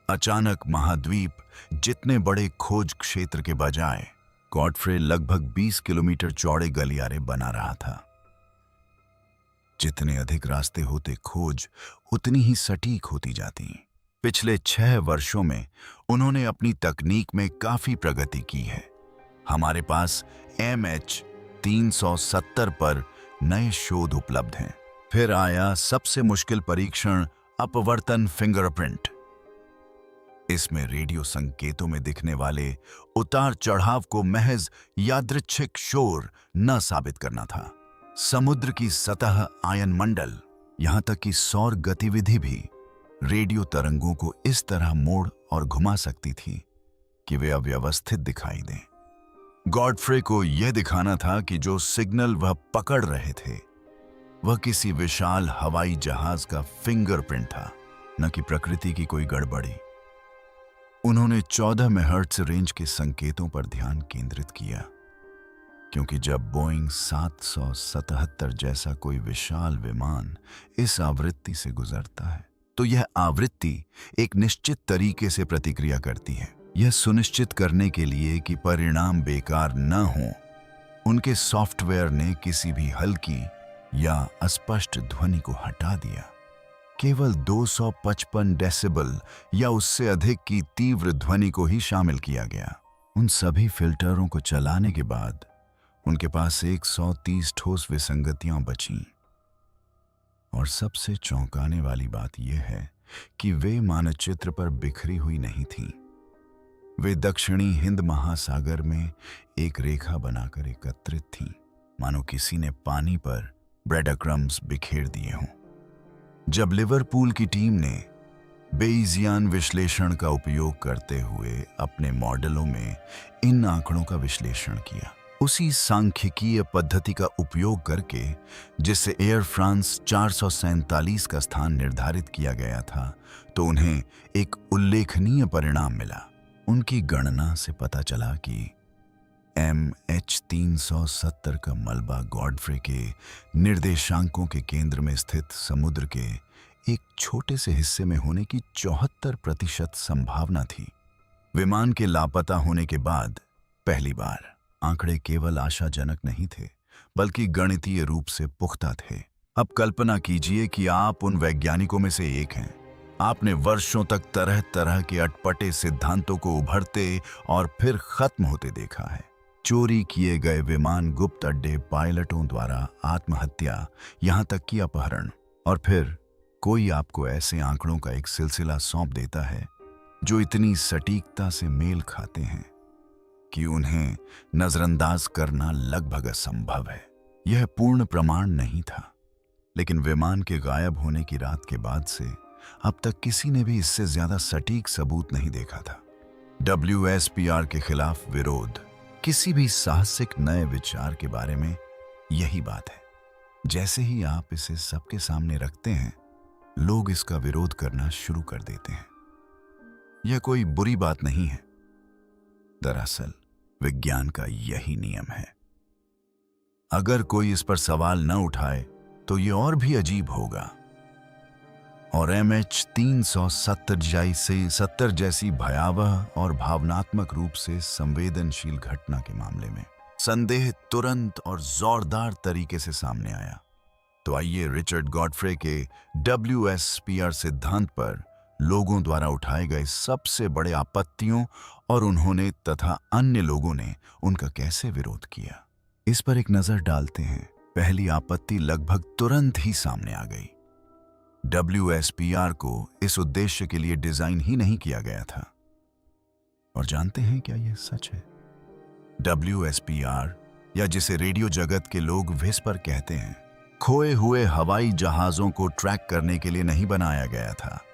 अचानक महाद्वीप जितने बड़े खोज क्षेत्र के बजाय गॉडफ्रे लगभग 20 किलोमीटर चौड़े गलियारे बना रहा था। जितने अधिक रास्ते होते खोज उतनी ही सटीक होती जाती। पिछले 6 वर्षों में उन्होंने अपनी तकनीक में काफी प्रगति की है। हमारे पास MH370 पर नए शोध उपलब्ध हैं। फिर आया सबसे मुश्किल परीक्षण, अपवर्तन फिंगरप्रिंट। इसमें रेडियो संकेतों में दिखने वाले उतार चढ़ाव को महज यादृच्छिक शोर न साबित करना था। समुद्र की सतह, आयन मंडल, यहां तक कि सौर गतिविधि भी रेडियो तरंगों को इस तरह मोड़ और घुमा सकती थी कि वे अव्यवस्थित दिखाई दें। गॉडफ्रे को यह दिखाना था कि जो सिग्नल वह पकड़ रहे थे वह किसी विशाल हवाई जहाज का फिंगरप्रिंट था, न कि प्रकृति की कोई गड़बड़ी। उन्होंने 14 मेहर्ट्ज रेंज के संकेतों पर ध्यान केंद्रित किया, क्योंकि जब बोइंग 777 जैसा कोई विशाल विमान इस आवृत्ति से गुजरता है तो यह आवृत्ति एक निश्चित तरीके से प्रतिक्रिया करती है, यह सुनिश्चित करने के लिए कि परिणाम बेकार न हों। उनके सॉफ्टवेयर ने किसी भी हल्की या अस्पष्ट ध्वनि को हटा दिया। केवल 255 डेसिबल या उससे अधिक की तीव्र ध्वनि को ही शामिल किया गया। उन सभी फिल्टरों को चलाने के बाद उनके पास 130 ठोस विसंगतियां बचीं। और सबसे चौंकाने वाली बात यह है कि वे मानचित्र पर बिखरी हुई नहीं थीं। वे दक्षिणी हिंद महासागर में एक रेखा बनाकर एकत्रित थीं, मानो किसी ने पानी पर ब्रेडक्रम्स बिखेर दिए हों। जब लिवरपूल की टीम ने बेइजियन विश्लेषण का उपयोग करते हुए अपने मॉडलों में इन आंकड़ों का विश्लेषण किया, उसी सांख्यिकीय पद्धति का उपयोग करके जिससे एयर फ्रांस 447 का स्थान निर्धारित किया गया था, तो उन्हें एक उल्लेखनीय परिणाम मिला। उनकी गणना से पता चला कि MH370 का मलबा गॉडफ्रे के निर्देशांकों के केंद्र में स्थित समुद्र के एक छोटे से हिस्से में होने की 74% संभावना थी। विमान के लापता होने के बाद पहली बार आंकड़े केवल आशाजनक नहीं थे, बल्कि गणितीय रूप से पुख्ता थे। अब कल्पना कीजिए कि आप उन वैज्ञानिकों में से एक हैं। आपने वर्षों तक तरह तरह के अटपटे सिद्धांतों को उभरते और फिर खत्म होते देखा है। चोरी किए गए विमान, गुप्त अड्डे, पायलटों द्वारा आत्महत्या, यहां तक कि अपहरण। और फिर कोई आपको ऐसे आंकड़ों का एक सिलसिला सौंप देता है जो इतनी सटीकता से मेल खाते हैं कि उन्हें नजरअंदाज करना लगभग असंभव है। यह पूर्ण प्रमाण नहीं था, लेकिन विमान के गायब होने की रात के बाद से अब तक किसी ने भी इससे ज्यादा सटीक सबूत नहीं देखा था। WSPR के खिलाफ विरोध किसी भी साहसिक नए विचार के बारे में यही बात है। जैसे ही आप इसे सबके सामने रखते हैं, लोग इसका विरोध करना शुरू कर देते हैं। यह कोई बुरी बात नहीं है। दरअसल विज्ञान का यही नियम है। अगर कोई इस पर सवाल न उठाए तो यह और भी अजीब होगा। और MH370 जैसी भयावह और भावनात्मक रूप से संवेदनशील घटना के मामले में संदेह तुरंत और जोरदार तरीके से सामने आया। तो आइए रिचर्ड गॉडफ्रे के WSPR सिद्धांत पर लोगों द्वारा उठाए गए सबसे बड़े आपत्तियों और उन्होंने तथा अन्य लोगों ने उनका कैसे विरोध किया, इस पर एक नजर डालते हैं। पहली आपत्ति लगभग तुरंत ही सामने आ गई। WSPR को इस उद्देश्य के लिए डिजाइन ही नहीं किया गया था। और जानते हैं क्या यह सच है? WSPR, या जिसे रेडियो जगत के लोग व्हिस्पर कहते हैं, खोए हुए हवाई जहाजों को ट्रैक करने के लिए नहीं बनाया गया था।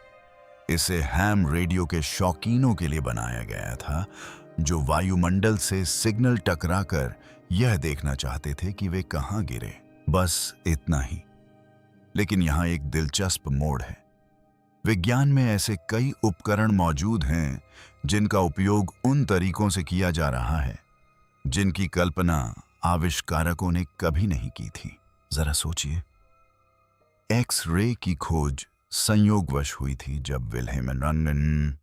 इसे हैम रेडियो के शौकीनों के लिए बनाया गया था, जो वायुमंडल से सिग्नल टकराकर यह देखना चाहते थे कि वे कहां गिरे। बस इतना ही। लेकिन यहां एक दिलचस्प मोड़ है। विज्ञान में ऐसे कई उपकरण मौजूद हैं जिनका उपयोग उन तरीकों से किया जा रहा है जिनकी कल्पना आविष्कारकों ने कभी नहीं की थी। जरा सोचिए, एक्स-रे की खोज संयोगवश हुई थी जब विल्हेम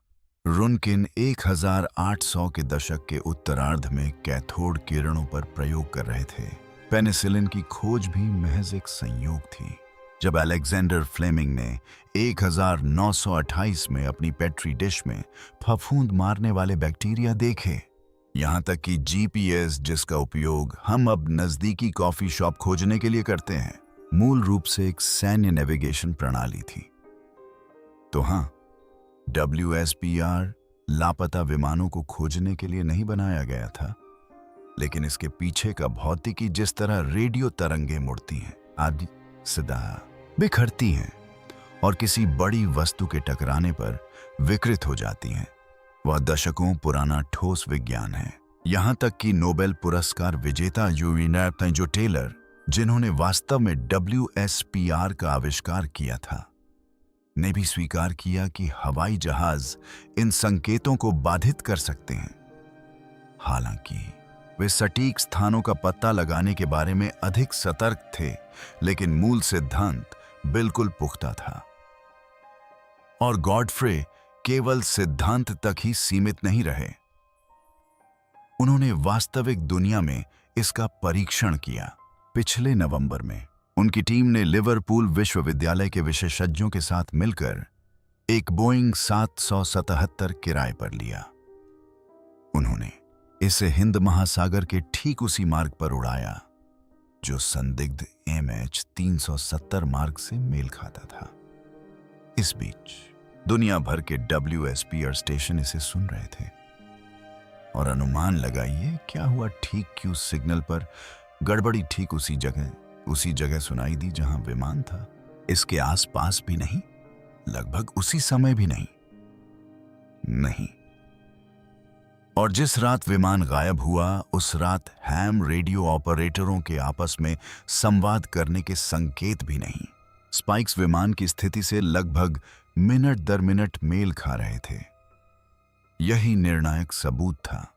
रुनकिन 1800 के दशक के उत्तरार्ध में कैथोड किरणों पर प्रयोग कर रहे थे। पेनिसिलिन की खोज भी महज एक संयोग थी। जब अलेक्जेंडर फ्लेमिंग ने 1928 में अपनी पेट्री डिश में फफूंद मारने वाले बैक्टीरिया देखे, यहां तक कि GPS, जिसका उपयोग हम अब नजदीकी कॉफी शॉप खोजने के लिए करते हैं, मूल रूप से एक सैन्य नेविगेशन प्रणाली थी। तो हां, WSPR लापता विमानों को खोजने के लिए नहीं बनाया गया था, लेकिन इसके पीछे का भौतिकी, जिस तरह रेडियो तरंगें मुड़ती हैं, आदि सदा बिखरती हैं और किसी बड़ी वस्तु के टकराने पर विकृत हो जाती हैं, वह दशकों पुराना ठोस विज्ञान है। यहां तक कि नोबेल पुरस्कार विजेता जो टेलर, जिन्होंने वास्तव में WSPR का आविष्कार किया था, ने भी स्वीकार किया कि हवाई जहाज इन संकेतों को बाधित कर सकते हैं। हालांकि वे सटीक स्थानों का पता लगाने के बारे में अधिक सतर्क थे, लेकिन मूल सिद्धांत बिल्कुल पुख्ता था। और गॉडफ्रे केवल सिद्धांत तक ही सीमित नहीं रहे। उन्होंने वास्तविक दुनिया में इसका परीक्षण किया। पिछले नवंबर में उनकी टीम ने लिवरपूल विश्वविद्यालय के विशेषज्ञों के साथ मिलकर एक बोइंग 777 किराए पर लिया। उन्होंने इसे हिंद महासागर के ठीक उसी मार्ग पर उड़ाया जो संदिग्ध MH370 मार्ग से मेल खाता था। इस बीच दुनिया भर के WSP स्टेशन इसे सुन रहे थे और अनुमान लगाइए क्या हुआ। ठीक क्यू सिग्नल पर गड़बड़ी ठीक उसी जगह सुनाई दी जहां विमान था। इसके आसपास भी नहीं, लगभग उसी समय भी नहीं। और जिस रात विमान गायब हुआ उस रात हैम रेडियो ऑपरेटरों के आपस में संवाद करने के संकेत भी नहीं। स्पाइक्स विमान की स्थिति से लगभग मिनट दर मिनट मेल खा रहे थे। यही निर्णायक सबूत था।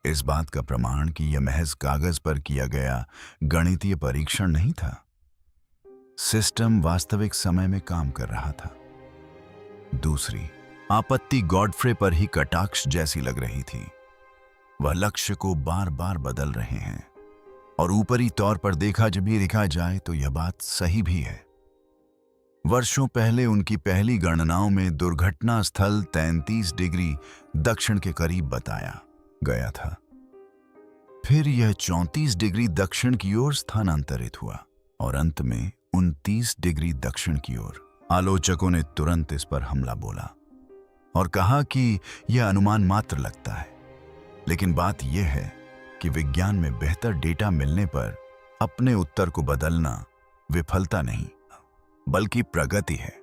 इस बात का प्रमाण कि यह महज कागज पर किया गया गणितीय परीक्षण नहीं था। सिस्टम वास्तविक समय में काम कर रहा था। दूसरी आपत्ति गॉडफ्रे पर ही कटाक्ष जैसी लग रही थी। वह लक्ष्य को बार बार बदल रहे हैं और ऊपरी तौर पर देखा जाए तो यह बात सही भी है। वर्षों पहले उनकी पहली गणनाओं में दुर्घटना स्थल 33 डिग्री दक्षिण के करीब बताया गया था। फिर यह 34 डिग्री दक्षिण की ओर स्थानांतरित हुआ और अंत में 29 डिग्री दक्षिण की ओर। आलोचकों ने तुरंत इस पर हमला बोला और कहा कि यह अनुमान मात्र लगता है। लेकिन बात यह है कि विज्ञान में बेहतर डेटा मिलने पर अपने उत्तर को बदलना विफलता नहीं बल्कि प्रगति है।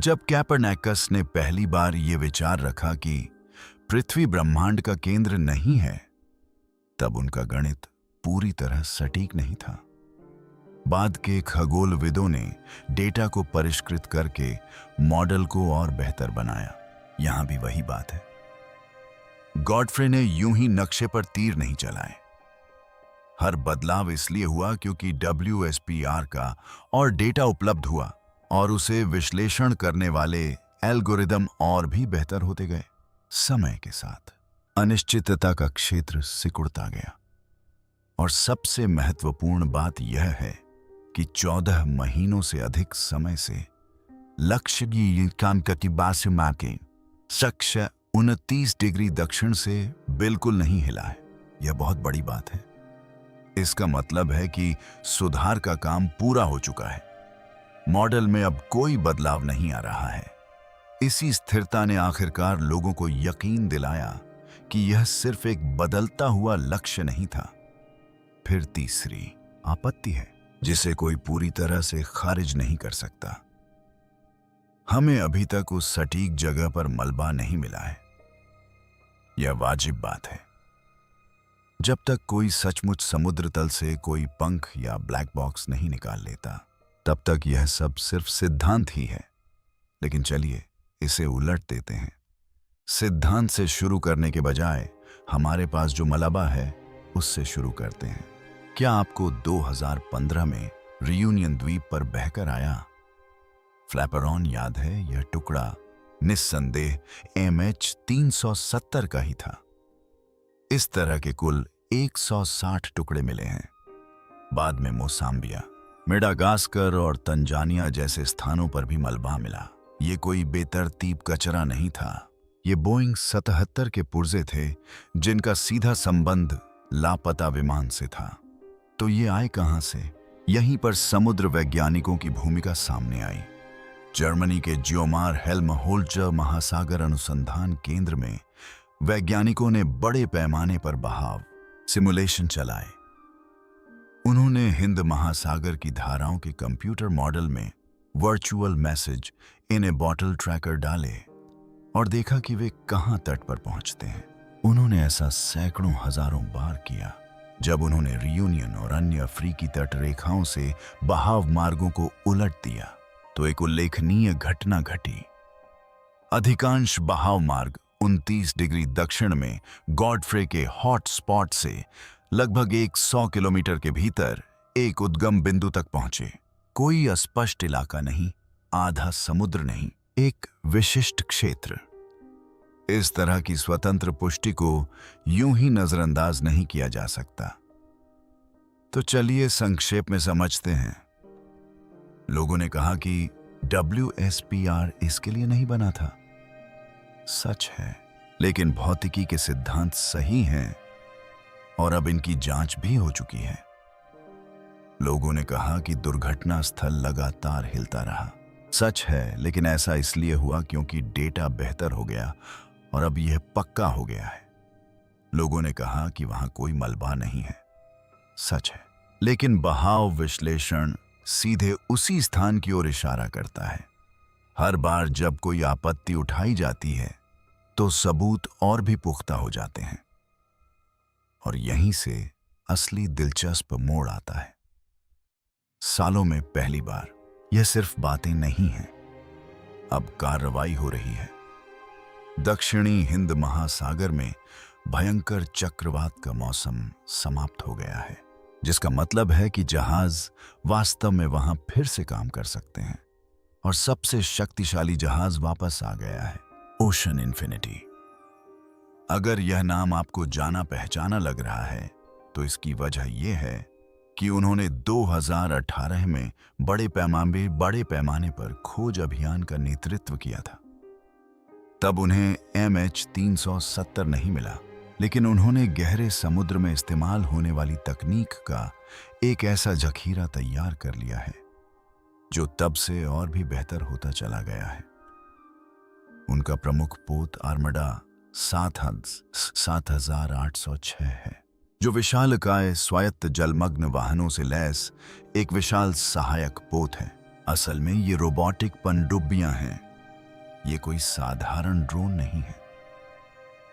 जब कैपरनैकस ने पहली बार यह विचार रखा कि पृथ्वी ब्रह्मांड का केंद्र नहीं है, तब उनका गणित पूरी तरह सटीक नहीं था। बाद के खगोलविदों ने डेटा को परिष्कृत करके मॉडल को और बेहतर बनाया। यहां भी वही बात है। गॉडफ्रे ने यूं ही नक्शे पर तीर नहीं चलाए। हर बदलाव इसलिए हुआ क्योंकि WSPR का और डेटा उपलब्ध हुआ और उसे विश्लेषण करने वाले एल्गोरिदम और भी बेहतर होते गए। समय के साथ अनिश्चितता का क्षेत्र सिकुड़ता गया और सबसे महत्वपूर्ण बात यह है कि 14 महीनों से अधिक समय से लक्ष्य की काम करती बात के शख्स 29 डिग्री दक्षिण से बिल्कुल नहीं हिला है। यह बहुत बड़ी बात है। इसका मतलब है कि सुधार का काम पूरा हो चुका है। मॉडल में अब कोई बदलाव नहीं आ रहा है। इसी स्थिरता ने आखिरकार लोगों को यकीन दिलाया कि यह सिर्फ एक बदलता हुआ लक्ष्य नहीं था। फिर तीसरी आपत्ति है जिसे कोई पूरी तरह से खारिज नहीं कर सकता। हमें अभी तक उस सटीक जगह पर मलबा नहीं मिला है। यह वाजिब बात है। जब तक कोई सचमुच समुद्र तल से कोई पंख या ब्लैक बॉक्स नहीं निकाल लेता, तब तक यह सब सिर्फ सिद्धांत ही है। लेकिन चलिए इसे उलट देते हैं। सिद्धांत से शुरू करने के बजाय हमारे पास जो मलबा है उससे शुरू करते हैं। क्या आपको 2015 में रियूनियन द्वीप पर बहकर आया फ्लैपरॉन याद है? यह टुकड़ा निस्संदेह MH370 का ही था। इस तरह के कुल 160 टुकड़े मिले हैं। बाद में मोसाम्बिया, मेडागास्कर और तंजानिया जैसे स्थानों पर भी मलबा मिला। ये कोई बेतरतीब कचरा नहीं था। ये बोइंग 77 के पुर्जे थे जिनका सीधा संबंध लापता विमान से था। तो ये आए कहां से? यहीं पर समुद्र वैज्ञानिकों की भूमिका सामने आई। जर्मनी के जियोमार हेल्महोल्ट्ज़र महासागर अनुसंधान केंद्र में वैज्ञानिकों ने बड़े पैमाने पर बहाव सिमुलेशन चलाए। उन्होंने हिंद महासागर की धाराओं के कंप्यूटर मॉडल में वर्चुअल मैसेज इन ए बॉटल ट्रैकर डाले और देखा कि वे कहां तट पर पहुंचते हैं। उन्होंने ऐसा सैकड़ों हजारों बार किया। जब उन्होंने रियूनियन और अन्य अफ्रीकी तट रेखाओं से बहाव मार्गों को उलट दिया तो एक उल्लेखनीय घटना घटी। अधिकांश बहाव मार्ग 29 डिग्री दक्षिण में गॉडफ्रे के हॉट स्पॉट से लगभग 100 किलोमीटर के भीतर एक उद्गम बिंदु तक पहुंचे। कोई अस्पष्ट इलाका नहीं, आधा समुद्र नहीं, एक विशिष्ट क्षेत्र। इस तरह की स्वतंत्र पुष्टि को यूं ही नजरअंदाज नहीं किया जा सकता। तो चलिए संक्षेप में समझते हैं। लोगों ने कहा कि WSPR इसके लिए नहीं बना था। सच है, लेकिन भौतिकी के सिद्धांत सही हैं और अब इनकी जांच भी हो चुकी है। लोगों ने कहा कि दुर्घटना स्थल लगातार हिलता रहा। सच है, लेकिन ऐसा इसलिए हुआ क्योंकि डेटा बेहतर हो गया और अब यह पक्का हो गया है। लोगों ने कहा कि वहां कोई मलबा नहीं है। सच है, लेकिन बहाव विश्लेषण सीधे उसी स्थान की ओर इशारा करता है। हर बार जब कोई आपत्ति उठाई जाती है तो सबूत और भी पुख्ता हो जाते हैं और यहीं से असली दिलचस्प मोड़ आता है। सालों में पहली बार यह सिर्फ बातें नहीं हैं, अब कार्रवाई हो रही है। दक्षिणी हिंद महासागर में भयंकर चक्रवात का मौसम समाप्त हो गया है, जिसका मतलब है कि जहाज वास्तव में वहां फिर से काम कर सकते हैं और सबसे शक्तिशाली जहाज वापस आ गया है, ओशन इन्फिनिटी। अगर यह नाम आपको जाना पहचाना लग रहा है तो इसकी वजह यह है कि उन्होंने 2018 में बड़े पैमाने पर खोज अभियान का नेतृत्व किया था। तब उन्हें MH370 नहीं मिला, लेकिन उन्होंने गहरे समुद्र में इस्तेमाल होने वाली तकनीक का एक ऐसा जखीरा तैयार कर लिया है जो तब से और भी बेहतर होता चला गया है। उनका प्रमुख पोत आर्मडा 7806 है, जो विशालकाय स्वायत्त जलमग्न वाहनों से लैस एक विशाल सहायक पोत है। असल में ये रोबोटिक पनडुब्बियां हैं। ये कोई साधारण ड्रोन नहीं है।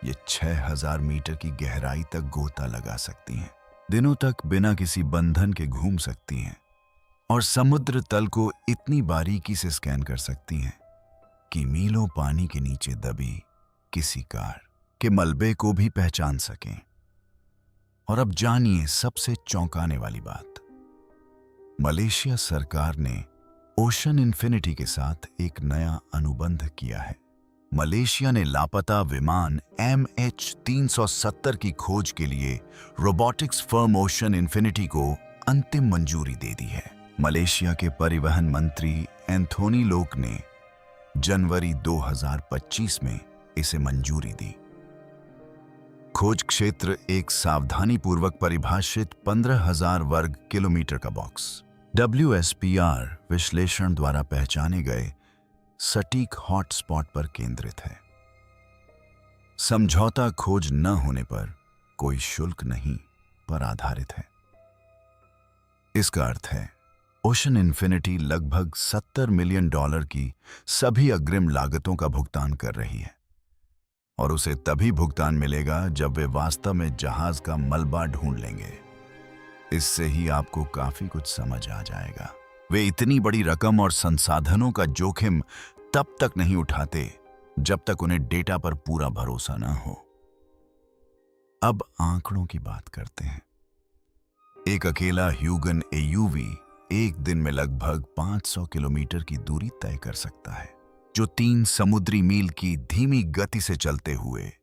ये 6000 मीटर की गहराई तक गोता लगा सकती हैं, दिनों तक बिना किसी बंधन के घूम सकती हैं और समुद्र तल को इतनी बारीकी से स्कैन कर सकती हैं कि मीलों पानी के नीचे दबी किसी कार के मलबे को भी पहचान सकें। और अब जानिए सबसे चौंकाने वाली बात। मलेशिया सरकार ने ओशन इन्फिनिटी के साथ एक नया अनुबंध किया है। मलेशिया ने लापता विमान MH370 की खोज के लिए रोबोटिक्स फर्म ओशन इन्फिनिटी को अंतिम मंजूरी दे दी है। मलेशिया के परिवहन मंत्री एंथोनी लोक ने जनवरी 2025 में इसे मंजूरी दी। खोज क्षेत्र एक सावधानीपूर्वक परिभाषित 15,000 वर्ग किलोमीटर का बॉक्स WSPR विश्लेषण द्वारा पहचाने गए सटीक हॉटस्पॉट पर केंद्रित है। समझौता खोज न होने पर कोई शुल्क नहीं पर आधारित है। इसका अर्थ है ओशन इन्फिनिटी लगभग $70 मिलियन की सभी अग्रिम लागतों का भुगतान कर रही है और उसे तभी भुगतान मिलेगा जब वे वास्तव में जहाज का मलबा ढूंढ लेंगे। इससे ही आपको काफी कुछ समझ आ जाएगा। वे इतनी बड़ी रकम और संसाधनों का जोखिम तब तक नहीं उठाते जब तक उन्हें डेटा पर पूरा भरोसा न हो। अब आंकड़ों की बात करते हैं। एक अकेला ह्यूगन AUV एक दिन में लगभग 500 किलोमीटर की दूरी तय कर सकता है, जो 3 समुद्री मील की धीमी गति से चलते हुए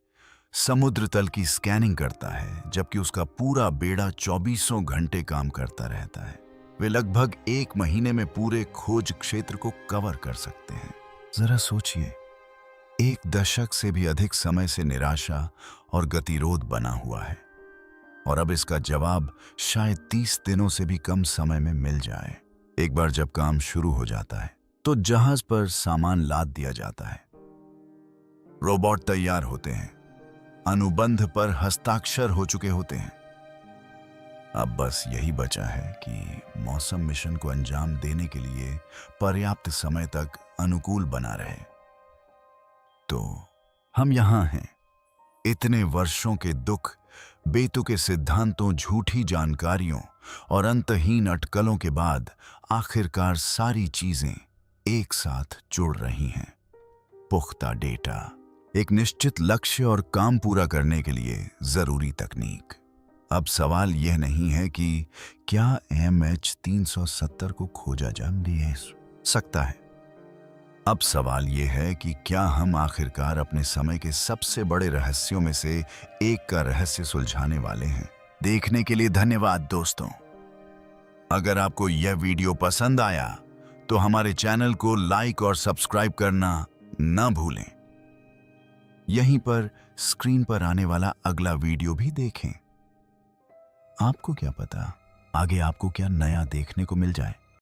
समुद्र तल की स्कैनिंग करता है, जबकि उसका पूरा बेड़ा 24 घंटे काम करता रहता है। वे लगभग 1 महीने में पूरे खोज क्षेत्र को कवर कर सकते हैं। जरा सोचिए, 1 दशक से भी अधिक समय से निराशा और गतिरोध बना हुआ है और अब इसका जवाब शायद 30 दिनों से भी कम समय में मिल जाए। एक बार जब काम शुरू हो जाता है तो जहाज पर सामान लाद दिया जाता है, रोबोट तैयार होते हैं, अनुबंध पर हस्ताक्षर हो चुके होते हैं। अब बस यही बचा है कि मौसम मिशन को अंजाम देने के लिए पर्याप्त समय तक अनुकूल बना रहे। तो हम यहां हैं, इतने वर्षों के दुख, बेतुके सिद्धांतों, झूठी जानकारियों और अंतहीन अटकलों के बाद आखिरकार सारी चीजें एक साथ जुड़ रही हैं। पुख्ता डेटा, एक निश्चित लक्ष्य और काम पूरा करने के लिए जरूरी तकनीक। अब सवाल यह नहीं है कि क्या MH370 को खोजा जा सकता है। अब सवाल ये है कि क्या हम आखिरकार अपने समय के सबसे बड़े रहस्यों में से एक का रहस्य सुलझाने वाले हैं। देखने के लिए धन्यवाद दोस्तों। अगर आपको यह वीडियो पसंद आया तो हमारे चैनल को लाइक और सब्सक्राइब करना न भूलें। यहीं पर स्क्रीन पर आने वाला अगला वीडियो भी देखें। आपको क्या पता आगे आपको क्या नया देखने को मिल जाए।